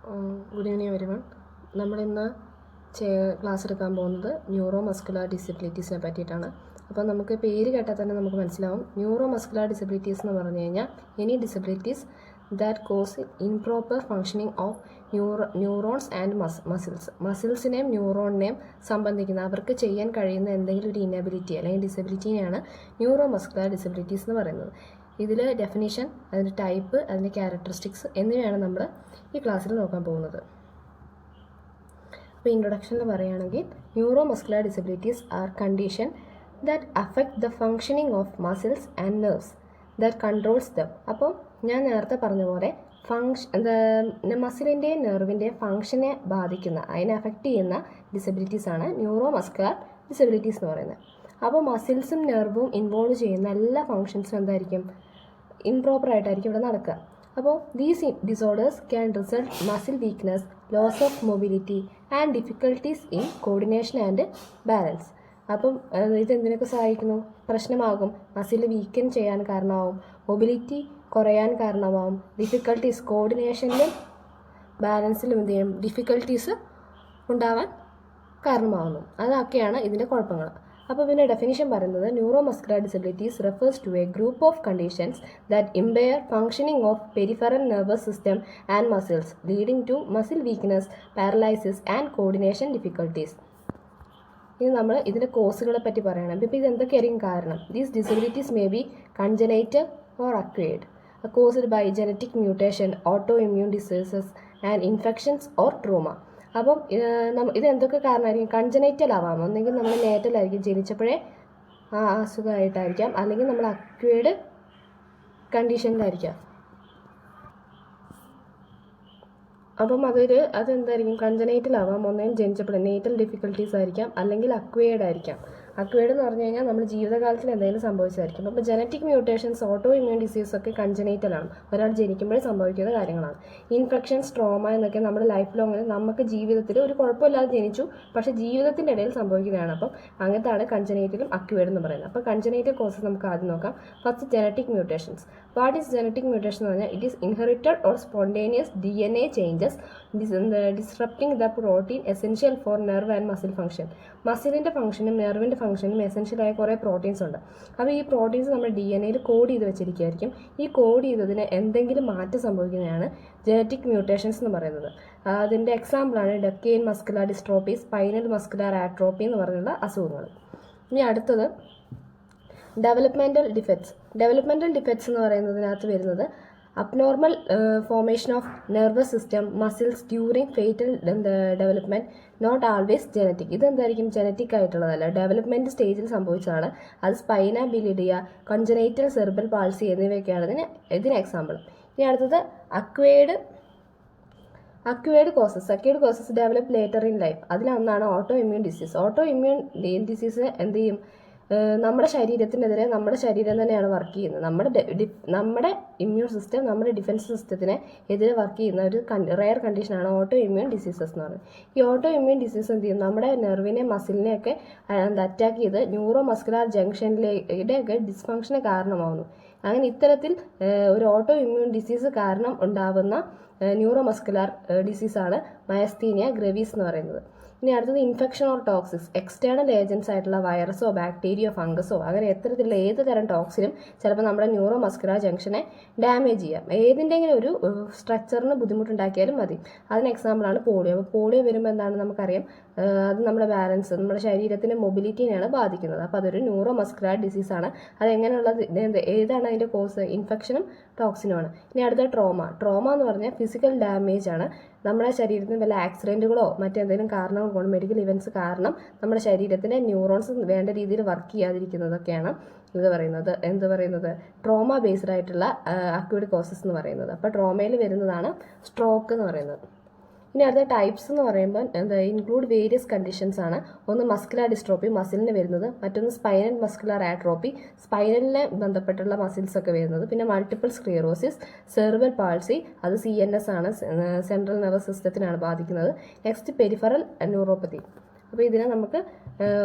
Good evening everyone. നമ്മളിന്ന് class എടുക്കാൻ പോകുന്നത് ന്യൂറോ മസ്കുലർ ഡിസബിലിറ്റീസിനെ പറ്റിയിട്ടാണ്. അപ്പോൾ നമുക്ക് പേര് കേട്ടാൽ തന്നെ നമുക്ക് മനസ്സിലാവും. ന്യൂറോ മസ്കുലർ ഡിസബിലിറ്റീസ് എന്ന് പറഞ്ഞു കഴിഞ്ഞാൽ any disabilities that cause improper functioning of neurons and മസിൽസിനെയും ന്യൂറോണിനെയും സംബന്ധിക്കുന്ന അവർക്ക് ചെയ്യാൻ കഴിയുന്ന എന്തെങ്കിലും ഒരു ഇനബിലിറ്റി അല്ലെങ്കിൽ ഡിസബിലിറ്റിനെയാണ് ന്യൂറോ മസ്കുലർ ഡിസബിലിറ്റീസ് എന്ന് പറയുന്നത്. ഇതിൽ ഡെഫിനിഷൻ, അതിൻ്റെ ടൈപ്പ്, അതിൻ്റെ ക്യാരക്ടറിസ്റ്റിക്സ് എന്നിവയാണ് നമ്മൾ ഈ ക്ലാസ്സിൽ നോക്കാൻ പോകുന്നത്. അപ്പോൾ ഇൻട്രൊഡക്ഷനിൽ പറയുകയാണെങ്കിൽ neuro muscular disabilities are condition that affect the functioning of muscles and nerves that controls them. അപ്പോൾ ഞാൻ നേരത്തെ പറഞ്ഞ പോലെ മസിലിൻ്റെയും നെർവിൻ്റെയും ഫങ്ഷനെ ബാധിക്കുന്ന, അതിനെ അഫക്റ്റ് ചെയ്യുന്ന ഡിസബിലിറ്റീസാണ് ന്യൂറോ മസ്കുലർ ഡിസബിലിറ്റീസ് എന്ന് പറയുന്നത്. അപ്പോൾ മസിൽസും നെർവും ഇൻവോൾവ് ചെയ്യുന്ന എല്ലാ ഫങ്ഷൻസും എന്തായിരിക്കും? ഇംപ്രോപ്പർ ആയിട്ടായിരിക്കും ഇവിടെ നടക്കുക. അപ്പോൾ these disorders can result muscle weakness, loss of mobility and difficulties in coordination and balance. അപ്പം ഇതെന്തിനൊക്കെ സഹായിക്കുന്നു? പ്രശ്നമാകും, മസിൽ വീക്കൻ ചെയ്യാൻ കാരണമാവും, മൊബിലിറ്റി കുറയാൻ കാരണമാവും, ഡിഫിക്കൽട്ടീസ് കോർഡിനേഷനിലും ബാലൻസിലും എന്ത് ചെയ്യും? ഡിഫിക്കൽട്ടീസ് ഉണ്ടാവാൻ കാരണമാകുന്നു. അതൊക്കെയാണ് ഇതിൻ്റെ കുഴപ്പങ്ങൾ. അപ്പോൾ പിന്നെ ഡെഫിനിഷൻ പറയുന്നത് neuro muscular disabilities refers to a group of conditions that impair functioning of peripheral nervous system and muscles leading to muscle weakness, paralysis and coordination difficulties. ഇനി നമ്മൾ ഇതിൻ്റെ കോസുകളെ പറ്റി പറയണം. ഇപ്പോൾ ഇത് എന്തൊക്കെയായിരിക്കും കാരണം? These disabilities may be congenital or acquired, caused by genetic mutation, auto immune diseases and infections or trauma. അപ്പം ഇത് എന്തൊക്കെ കാരണമായിരിക്കും? കൺജനൈറ്റൽ ആവാം, ഒന്നെങ്കിൽ നമ്മൾ നേറ്റലായിരിക്കും, ജനിച്ചപ്പോഴേ ആ അസുഖമായിട്ടായിരിക്കാം, അല്ലെങ്കിൽ നമ്മൾ അക്വയർഡ് കണ്ടീഷനിലായിരിക്കാം. അപ്പം അതെന്തായിരിക്കും? കൺജനൈറ്റൽ ആവാം, ഒന്നെങ്കിൽ ജനിച്ചപ്പോഴേ നേറ്റൽ ഡിഫിക്കൽട്ടീസ് ആയിരിക്കാം, അല്ലെങ്കിൽ അക്വയർഡ് ആയിരിക്കാം. അക്വയർഡ് എന്ന് പറഞ്ഞു കഴിഞ്ഞാൽ നമ്മൾ ജീവിതകാലത്തിൽ എന്തെങ്കിലും സംഭവിച്ചായിരിക്കും. അപ്പോൾ genetic mutations, auto immune disease ഒക്കെ കൺജനൈറ്റലാണ്, ഒരാൾ ജനിക്കുമ്പോഴേ സംഭവിക്കുന്ന കാര്യങ്ങളാണ്. ഇൻഫെക്ഷൻസ്, ട്രോമ എന്നൊക്കെ നമ്മുടെ ലൈഫ് ലോങ്ങിൽ നമുക്ക് ജീവിതത്തിൽ ഒരു കുഴപ്പമില്ലാതെ ജനിച്ചു, പക്ഷേ ജീവിതത്തിൻ്റെ ഇടയിൽ സംഭവിക്കുന്നതാണ്. അപ്പം അങ്ങനത്താണ് കൺജനൈറ്റലും അക്വയർഡ് എന്ന് പറയുന്നത്. അപ്പോൾ കൺജനൈറ്റൽ കോസസ് നമുക്ക് ആദ്യം നോക്കാം. First, genetic mutations. What is genetic mutation എന്ന് പറഞ്ഞാൽ it is inherited or spontaneous DNA changes disrupting the protein essential for nerve and muscle function. മസിലിൻ്റെ ഫംഗ്ഷനും നെർവിൻ്റെ ഫംഗ്ഷനും എസെൻഷ്യലായ കുറേ പ്രോട്ടീൻസ് ഉണ്ട്. അപ്പോൾ ഈ പ്രോട്ടീൻസ് നമ്മുടെ DNA കോഡ് ചെയ്ത് വെച്ചിരിക്കുകയായിരിക്കും. ഈ കോഡ് ചെയ്തതിന് എന്തെങ്കിലും മാറ്റം സംഭവിക്കുന്നതാണ് ജനറ്റിക് മ്യൂട്ടേഷൻസ് എന്ന് പറയുന്നത്. അതിൻ്റെ എക്സാമ്പിളാണ് Duchenne muscular dystrophy, spinal muscular atrophy എന്ന് പറഞ്ഞുള്ള അസുഖങ്ങൾ. ഇനി അടുത്തത് ഡെവലപ്മെൻറ്റൽ ഡിഫക്ട്സ്. ഡെവലപ്മെൻറ്റൽ ഡിഫക്ട്സ് എന്ന് പറയുന്നതിനകത്ത് വരുന്നത് abnormal formation of nervous system muscles during fetal development, not always genetic. ഇതെന്തായിരിക്കും? ജനറ്റിക് ആയിട്ടുള്ളതല്ല, ഡെവലപ്മെൻറ്റ് സ്റ്റേജിൽ സംഭവിച്ചതാണ്. അത് spina bifida, congenital cerebral palsy എന്നിവയൊക്കെയാണ് ഇതിന് എക്സാമ്പിൾ. ഇനി അടുത്തത് acquired causes develop later in life. അതിലൊന്നാണ് autoimmune disease. Autoimmune disease എന്ത് ചെയ്യും? നമ്മുടെ ശരീരത്തിനെതിരെ നമ്മുടെ ശരീരം തന്നെയാണ് വർക്ക് ചെയ്യുന്നത്. നമ്മുടെ ഇമ്മ്യൂൺ സിസ്റ്റം നമ്മുടെ ഡിഫൻസ് സിസ്റ്റത്തിന് എതിരെ വർക്ക് ചെയ്യുന്ന ഒരു റെയർ കണ്ടീഷനാണ് ഓട്ടോ ഇമ്മ്യൂൺ ഡിസീസസ് എന്ന് പറയുന്നത്. ഈ ഓട്ടോ ഇമ്മ്യൂൺ ഡിസീസ് എന്ത് ചെയ്യും? നമ്മുടെ നെർവിനെ മസിലിനെയൊക്കെ അറ്റാക്ക് ചെയ്ത് ന്യൂറോ മസ്കുലർ ജംഗ്ഷനിലേക്ക് ഡിസ്ഫങ്ഷന് കാരണമാകുന്നു. അങ്ങനെ ഇത്തരത്തിൽ ഒരു ഓട്ടോ ഇമ്മ്യൂൺ ഡിസീസ് കാരണം ഉണ്ടാകുന്ന ന്യൂറോ മസ്കുലർ ഡിസീസാണ് മയസ്തീനിയ ഗ്രേവിസ് എന്ന് പറയുന്നത്. ഇനി അടുത്തത് infection or toxics. External agents ആയിട്ടുള്ള വൈറസോ ബാക്ടീരിയോ ഫംഗസോ അങ്ങനെ എത്തരത്തിലുള്ള ഏത് തരം ടോക്സിനും ചിലപ്പോൾ നമ്മുടെ ന്യൂറോ മസ്കുലർ ജംഗ്ഷനെ ഡാമേജ് ചെയ്യാം. ഏതിൻ്റെങ്കിലും ഒരു സ്ട്രക്ചറിന് ബുദ്ധിമുട്ടുണ്ടാക്കിയാലും മതി. അതിന് എക്സാമ്പിളാണ് പോളിയോ. അപ്പോൾ പോളിയോ വരുമ്പോൾ എന്താണ് നമുക്കറിയാം? അത് നമ്മുടെ ബാലൻസ്, നമ്മുടെ ശരീരത്തിൻ്റെ മൊബിലിറ്റിനെയാണ് ബാധിക്കുന്നത്. അപ്പോൾ അതൊരു ന്യൂറോ മസ്കുലർ ഡിസീസാണ്. അതെങ്ങനെയുള്ളത്? ഏതാണ് അതിൻ്റെ കോസ്? ഇൻഫെക്ഷനും ടോക്സിനുമാണ്. ഇനി അടുത്ത ട്രോമ എന്ന് പറഞ്ഞാൽ ഫിസിക്കൽ ഡാമേജ് ആണ്. നമ്മുടെ ശരീരത്തിന് വല്ല ആക്സിഡൻറ്റുകളോ മറ്റെന്തെങ്കിലും കാരണങ്ങൾ കൊണ്ട്, മെഡിക്കൽ ഇവൻറ്റ്സ് കാരണം നമ്മുടെ ശരീരത്തിൻ്റെ ന്യൂറോൺസ് വേണ്ട രീതിയിൽ വർക്ക് ചെയ്യാതിരിക്കുന്നതൊക്കെയാണ് ട്രോമ ബേസ്ഡ് ആയിട്ടുള്ള അക്യൂട്ട് കോസസ് എന്ന് പറയുന്നത്. അപ്പോൾ ട്രോമയിൽ വരുന്നതാണ് സ്ട്രോക്ക് എന്ന് പറയുന്നത്. ഇനി അടുത്ത ടൈപ്സ് എന്ന് പറയുമ്പോൾ ഇൻക്ലൂഡ് വേരിയസ് കണ്ടീഷൻസ് ആണ്. ഒന്ന് മസ്കുലർ ഡിസ്ട്രോഫി, മസിലിന് വരുന്നത്. മറ്റൊന്ന് സ്പൈനൽ മസ്കുലർ ആട്രോഫി, സ്പൈനലിനെ ബന്ധപ്പെട്ടുള്ള മസിൽസ് ഒക്കെ വരുന്നത്. പിന്നെ മൾട്ടിപ്പിൾ സ്ക്ലിയറോസിസ്, സെറിബ്രൽ പാൾസി, അത് CNS ആണ്, സെൻട്രൽ നെർവസ് സിസ്റ്റത്തിനാണ് ബാധിക്കുന്നത്. Next peripheral neuropathy. അപ്പോൾ ഇതിനെ നമുക്ക്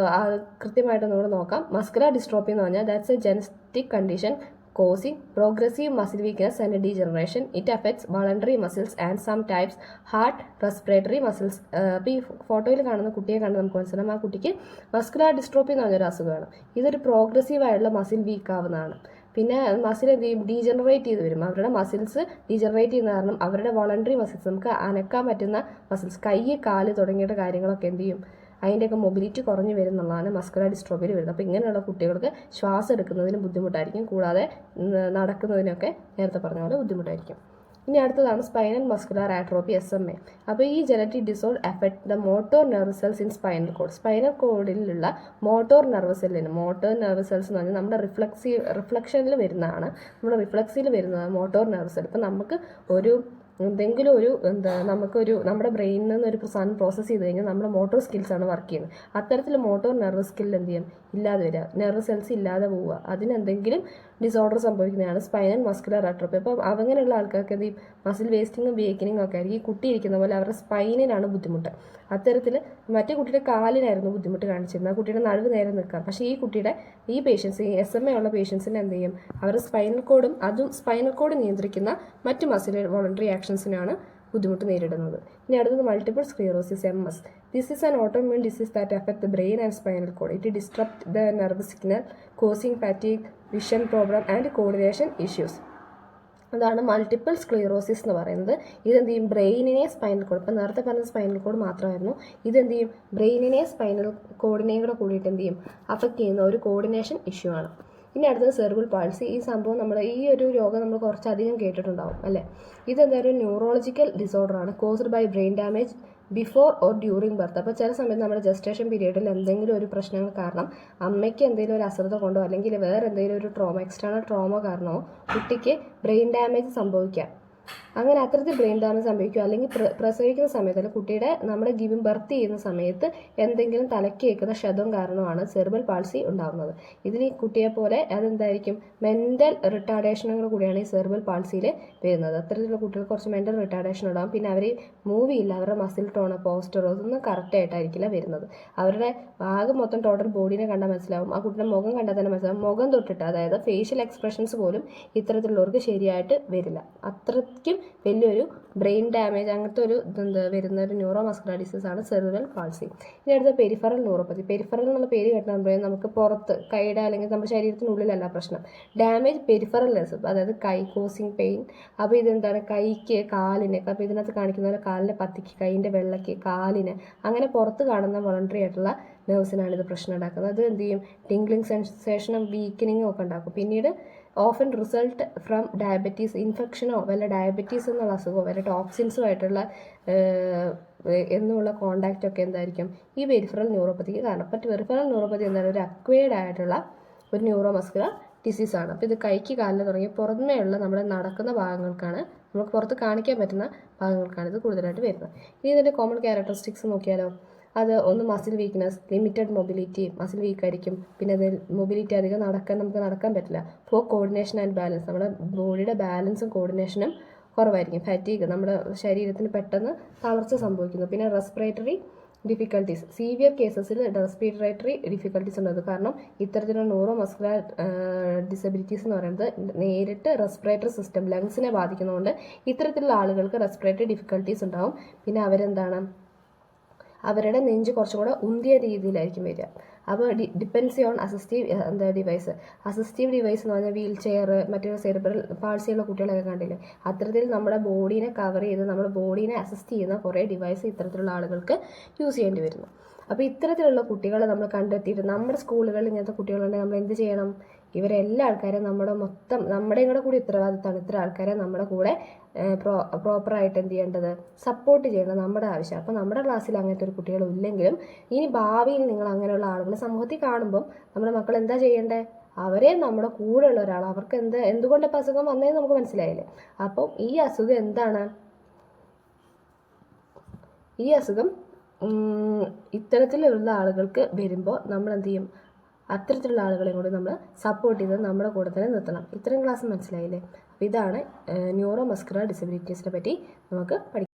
കൃത്യമായിട്ട് നമ്മൾ നോക്കാം. മസ്കുലർ ഡിസ്ട്രോഫി എന്ന് പറഞ്ഞാൽ that's A genetic condition causing progressive muscle weakness and degeneration. It affects voluntary muscles and some types heart, respiratory muscles. അപ്പോൾ ഈ ഫോട്ടോയിൽ കാണുന്ന കുട്ടിയെ കണ്ട് നമുക്ക് മനസ്സിലാവും ആ കുട്ടിക്ക് മസ്കുലാർ ഡിസ്ട്രോഫി എന്ന് പറഞ്ഞൊരു അസുഖമാണ്. ഇതൊരു പ്രോഗ്രസീവ് ആയിട്ടുള്ള മസിൽ വീക്ക് ആവുന്നതാണ്. പിന്നെ മസിൽ എന്ത് ചെയ്യും, ഡീജനറേറ്റ് ചെയ്ത് വരും. അവരുടെ മസിൽസ് ഡീജനറേറ്റ് ചെയ്യുന്ന കാരണം അവരുടെ വോളണ്ടറി മസിൽസ്, നമുക്ക് അനക്കാൻ പറ്റുന്ന മസിൽസ്, കൈ, കാല് തുടങ്ങിയിട്ട് കാര്യങ്ങളൊക്കെ എന്ത് ചെയ്യും, അതിൻ്റെയൊക്കെ മൊബിലിറ്റി കുറഞ്ഞു വരും എന്നുള്ളതാണ് മസ്കുലർ ഡിസ്ട്രോഫിയിൽ വരുന്നത്. അപ്പോൾ ഇങ്ങനെയുള്ള കുട്ടികൾക്ക് ശ്വാസം എടുക്കുന്നതിന് ബുദ്ധിമുട്ടായിരിക്കും, കൂടാതെ നടക്കുന്നതിനൊക്കെ നേരത്തെ പറഞ്ഞ പോലെ ബുദ്ധിമുട്ടായിരിക്കും. ഇനി അടുത്തതാണ് സ്പൈനൽ മസ്കുലാർ ആട്രോഫി SMA. അപ്പോൾ ഈ genetic disorder effect the motor nerve cells in spinal cord. Spinal കോഡിലുള്ള മോട്ടോർ നെർവ് സെല്ലിന്, മോട്ടോർ നെർവ് സെൽസ് എന്ന് പറഞ്ഞാൽ നമ്മുടെ റിഫ്ലക്ഷനിൽ വരുന്നതാണ്, നമ്മുടെ റിഫ്ലക്സിൽ വരുന്നതാണ് മോട്ടോർ നെർവ് സെൽ. അപ്പോൾ നമുക്ക് എന്തെങ്കിലും ഒരു നമ്മുടെ ബ്രെയിനിൽ നിന്ന് ഒരു സാധനം പ്രോസസ്സ് ചെയ്ത് കഴിഞ്ഞാൽ നമ്മുടെ മോട്ടോർ സ്കിൽസാണ് വർക്ക് ചെയ്യുന്നത്. അത്തരത്തിൽ മോട്ടോർ നെർവ് സ്കിൽ എന്ത് ചെയ്യും, ഇല്ലാതെ വരിക, നെർവ് സെൽസ് ഇല്ലാതെ പോവുക, അതിനെന്തെങ്കിലും ഡിസോർഡർ സംഭവിക്കുന്നതാണ് സ്പൈനൽ മസ്കുലർ ആട്രോഫി. അപ്പോൾ അങ്ങനെയുള്ള ആൾക്കാർക്ക് എന്ത് ചെയ്യും, മസിൽ വേസ്റ്റിങ്ങും വീക്കനിങ്ങും ഒക്കെ ആയിരിക്കും. ഈ കുട്ടി ഇരിക്കുന്ന പോലെ അവരുടെ സ്പൈനിനാണ് ബുദ്ധിമുട്ട്. അത്തരത്തിൽ മറ്റേ കുട്ടിയുടെ കാലിനായിരുന്നു ബുദ്ധിമുട്ട് കാണിച്ചിരുന്നത്, ആ കുട്ടിയുടെ നടുവ് നേരെ നിൽക്കാം. പക്ഷേ ഈ പേഷ്യൻസ്, ഈ SMA ഉള്ള പേഷ്യൻസിന് എന്ത് ചെയ്യും, അവരുടെ സ്പൈനൽ കോഡും അതും സ്പൈനൽ കോഡ് നിയന്ത്രിക്കുന്ന മറ്റ് മസിൽ വോളണ്ടറി ആക്ഷൻസിനാണ് ബുദ്ധിമുട്ട് നേരിടുന്നത്. ഇനി അടുത്തത് multiple sclerosis MS. This is an autoimmune disease that affect the brain and spinal cord. It disrupt the nerve signal, causing fatigue, vision problem and coordination issues. അതാണ് multiple sclerosis എന്ന് പറയുന്നത്. ഇതെന്ത് ചെയ്യും, ബ്രെയിനിനെ spinal cord, ഇപ്പം നേരത്തെ പറഞ്ഞ spinal cord മാത്രമായിരുന്നു, ഇതെന്ത് ചെയ്യും, ബ്രെയിനിനെ സ്പൈനൽ കോഡിനെയും കൂടെ കൂടിയിട്ട് എന്ത് ചെയ്യും, അഫക്റ്റ് ചെയ്യുന്ന ഒരു കോർഡിനേഷൻ ഇഷ്യൂ ആണ്. ഇനി അടുത്തത് സെറിബ്രൽ പാൾസി. ഈ സംഭവം ഈ ഒരു രോഗം നമ്മൾ കുറച്ചധികം കേട്ടിട്ടുണ്ടാവും അല്ലേ. ഇതെന്തായാലും ന്യൂറോളജിക്കൽ ഡിസോർഡറാണ്, caused by brain damage before or during birth. അപ്പോൾ ചില സമയത്ത് നമ്മുടെ ജസ്റ്റേഷൻ പീരീഡിൽ എന്തെങ്കിലും ഒരു പ്രശ്നങ്ങൾ കാരണം അമ്മയ്ക്ക് എന്തെങ്കിലും ഒരു അശ്രദ്ധ കൊണ്ടോ അല്ലെങ്കിൽ വേറെ എന്തെങ്കിലും ഒരു എക്സ്റ്റേണൽ ട്രോമ കാരണമോ കുട്ടിക്ക് ബ്രെയിൻ ഡാമേജ് സംഭവിക്കാം. അങ്ങനെ അത്തരത്തിൽ ബ്രെയിൻ ഡാമേജ് സംഭവിക്കുക, അല്ലെങ്കിൽ പ്രസവിക്കുന്ന സമയത്ത്, അല്ലെങ്കിൽ കുട്ടിയുടെ നമ്മുടെ ഗിവിങ് ബർത്ത് ചെയ്യുന്ന സമയത്ത് എന്തെങ്കിലും തലയ്ക്ക് കേൾക്കുന്ന ക്ഷതം കാരണമാണ് സെറിബ്രൽ പാൾസി ഉണ്ടാകുന്നത്. ഇതിൽ ഈ കുട്ടിയെ പോലെ അതെന്തായിരിക്കും, മെൻ്റൽ റിട്ടാർഡേഷനുകൾ കൂടിയാണ് ഈ സെറിബ്രൽ പാൾസിയിൽ വരുന്നത്. അത്തരത്തിലുള്ള കുട്ടികൾക്ക് കുറച്ച് മെൻ്റൽ റിട്ടാർഡേഷൻ ഉണ്ടാകും. പിന്നെ അവർ മൂവ് ചെയ്യില്ല, അവരുടെ മസിൽ ടോണ്, പോസ്റ്ററോ ഒന്നും കറക്റ്റായിട്ടായിരിക്കില്ല വരുന്നത്. അവരുടെ ആകെ മൊത്തം ടോട്ടൽ ബോഡീനെ കണ്ടാൽ മനസ്സിലാവും, ആ കുട്ടിയുടെ മുഖം കണ്ടാൽ തന്നെ മനസ്സിലാവും. മുഖം തൊട്ടിട്ട്, അതായത് ഫേഷ്യൽ എക്സ്പ്രഷൻസ് പോലും ഇത്തരത്തിലുള്ളവർക്ക് ശരിയായിട്ട് വരില്ല. അത്രയ്ക്കും വലിയൊരു ബ്രെയിൻ ഡാമേജ് അങ്ങനത്തെ ഒരു വരുന്ന ഒരു ന്യൂറോ മസ്കുലർ ഡിസീസ് ആണ് സെറിബ്രൽ പാൾസി. ഇനി അടുത്ത പെരിഫറൽ ന്യൂറോപ്പതി. പെരിഫറൽ എന്നുള്ള പേര് കേട്ടാൽ നമുക്ക് പുറത്ത്, കൈയുടെ അല്ലെങ്കിൽ നമ്മുടെ ശരീരത്തിനുള്ളിലല്ല പ്രശ്നം, ഡാമേജ് പെരിഫറൽ നെർവ്സ്, അതായത് കൈ, കോസിങ് പെയിൻ. അപ്പോൾ ഇതെന്താണ്, കൈക്ക്, കാലിന്, അപ്പോൾ ഇതിനകത്ത് കാണിക്കുന്ന പോലെ കാലിൻ്റെ പത്തിക്ക്, കൈയിൻ്റെ വെള്ളയ്ക്ക്, കാലിന്, അങ്ങനെ പുറത്ത് കാണുന്ന വോളണ്ടറി ആയിട്ടുള്ള നെർവ്സിനാണ് ഇത് പ്രശ്നം ഉണ്ടാക്കുന്നത്. അത് എന്ത് ചെയ്യും, ടിംഗ്ലിംഗ് സെൻസേഷനും വീക്കനിങ്ങും ഒക്കെ ഉണ്ടാക്കും. പിന്നീട് ഓഫൻ റിസൾട്ട് ഫ്രം ഡയബറ്റീസ്, ഇൻഫെക്ഷനോ വല്ല ഡയബറ്റീസ് എന്നുള്ള അസുഖമോ വല്ല ടോക്സിൻസുമായിട്ടുള്ള എന്നുള്ള കോണ്ടാക്റ്റ് ഒക്കെ എന്തായിരിക്കും ഈ പെരിഫറൽ ന്യൂറോപ്പതിക്ക് കാരണം. അപ്പോൾ പെരിഫറൽ ന്യൂറോപ്പതി എന്താണ്, ഒരു അക്വയർഡ് ആയിട്ടുള്ള ഒരു ന്യൂറോ മസ്കുലർ ഡിസീസാണ്. അപ്പോൾ ഇത് കൈക്ക്, കാലിന് തുടങ്ങി പുറമേയുള്ള നമ്മുടെ നടക്കുന്ന ഭാഗങ്ങൾക്കാണ്, നമുക്ക് പുറത്ത് കാണിക്കാൻ പറ്റുന്ന ഭാഗങ്ങൾക്കാണ് ഇത് കൂടുതലായിട്ട് വരുന്നത്. ഇനി ഇതിൻ്റെ കോമൺ ക്യാരക്ടറിസ്റ്റിക്സ് നോക്കിയാലോ. അത് ഒന്ന് muscle weakness, limited mobility, muscle വീക്കായിരിക്കും. പിന്നെ അത് മൊബിലിറ്റി അധികം നമുക്ക് നടക്കാൻ പറ്റില്ല. ഫോർ കോർഡിനേഷൻ ആൻഡ് ബാലൻസ്, നമ്മുടെ ബോഡിയുടെ ബാലൻസും കോർഡിനേഷനും കുറവായിരിക്കും. ഫാറ്റീഗ്, നമ്മുടെ ശരീരത്തിന് പെട്ടെന്ന് തളർച്ച സംഭവിക്കുന്നു. പിന്നെ റെസ്പിറേറ്ററി ഡിഫിക്കൽട്ടീസ്, സീവിയർ കേസസിൽ റെസ്പിറേറ്ററി ഡിഫിക്കൽട്ടീസ് ഉണ്ടാകും. കാരണം ഇത്തരത്തിലുള്ള ന്യൂറോ മസ്കുലർ ഡിസബിലിറ്റീസ് എന്ന് പറയുന്നത് നേരിട്ട് റെസ്പിറേറ്ററി സിസ്റ്റം, ലങ്സിനെ ബാധിക്കുന്നതുകൊണ്ട് ഇത്തരത്തിലുള്ള ആളുകൾക്ക് റെസ്പിറേറ്ററി ഡിഫിക്കൽട്ടീസ് ഉണ്ടാവും. പിന്നെ അവരുടെ നെഞ്ച് കുറച്ചും കൂടെ ഉന്തിയ രീതിയിലായിരിക്കും വരിക. അപ്പോൾ depends on assistive device. Assistive device എന്ന് പറഞ്ഞാൽ വീൽ ചെയർ, മറ്റൊരു സെറിബ്രൽ പാൾസിയുള്ള കുട്ടികളൊക്കെ കണ്ടില്ലേ, അത്തരത്തിൽ നമ്മുടെ ബോഡീനെ കവർ ചെയ്ത് നമ്മുടെ ബോഡീനെ അസിസ്റ്റ് ചെയ്യുന്ന കുറേ ഡിവൈസ് ഇത്തരത്തിലുള്ള ആളുകൾക്ക് യൂസ് ചെയ്യേണ്ടി വരുന്നു. അപ്പോൾ ഇത്തരത്തിലുള്ള കുട്ടികളെ നമ്മൾ കണ്ടെത്തിയിട്ട് നമ്മുടെ സ്കൂളുകളിൽ ഇങ്ങനത്തെ കുട്ടികളുണ്ടെങ്കിൽ നമ്മൾ എന്ത് ചെയ്യണം, ഇവരെല്ലാ ആൾക്കാരെയും നമ്മുടെയും കൂടെ ഉത്തരവാദിത്തമാണ് ഇത്ര ആൾക്കാരെ നമ്മുടെ കൂടെ പ്രോപ്പറായിട്ട് എന്ത് ചെയ്യേണ്ടത്, സപ്പോർട്ട് ചെയ്യേണ്ടത് നമ്മുടെ ആവശ്യം. അപ്പോൾ നമ്മുടെ ക്ലാസ്സിൽ അങ്ങനത്തെ ഒരു കുട്ടികളും ഇല്ലെങ്കിലും ഇനി ഭാവിയിൽ നിങ്ങൾ അങ്ങനെയുള്ള ആളുകളെ സമൂഹത്തിൽ കാണുമ്പം നമ്മുടെ മക്കൾ എന്താ ചെയ്യേണ്ടത്, അവരെ നമ്മുടെ കൂടെയുള്ള ഒരാൾ, അവർക്ക് എന്തുകൊണ്ട് ഇപ്പം അസുഖം വന്നതെന്ന് നമുക്ക് മനസ്സിലായില്ലേ. അപ്പം ഈ അസുഖം എന്താണ്, ഈ അസുഖം ഇത്തരത്തിലുള്ള ആളുകൾക്ക് വരുമ്പോൾ നമ്മൾ എന്ത് ചെയ്യും, അത്തരത്തിലുള്ള ആളുകളെയും കൂടി നമ്മൾ സപ്പോർട്ട് ചെയ്ത് നമ്മുടെ കൂടെ തന്നെ നിർത്തണം. ഇത്രയും ക്ലാസ് മനസ്സിലായില്ലേ. അപ്പോൾ ഇതാണ് ന്യൂറോ മസ്കുലർ ഡിസബിലിറ്റീസിനെ പറ്റി നമുക്ക് പഠിക്കാം.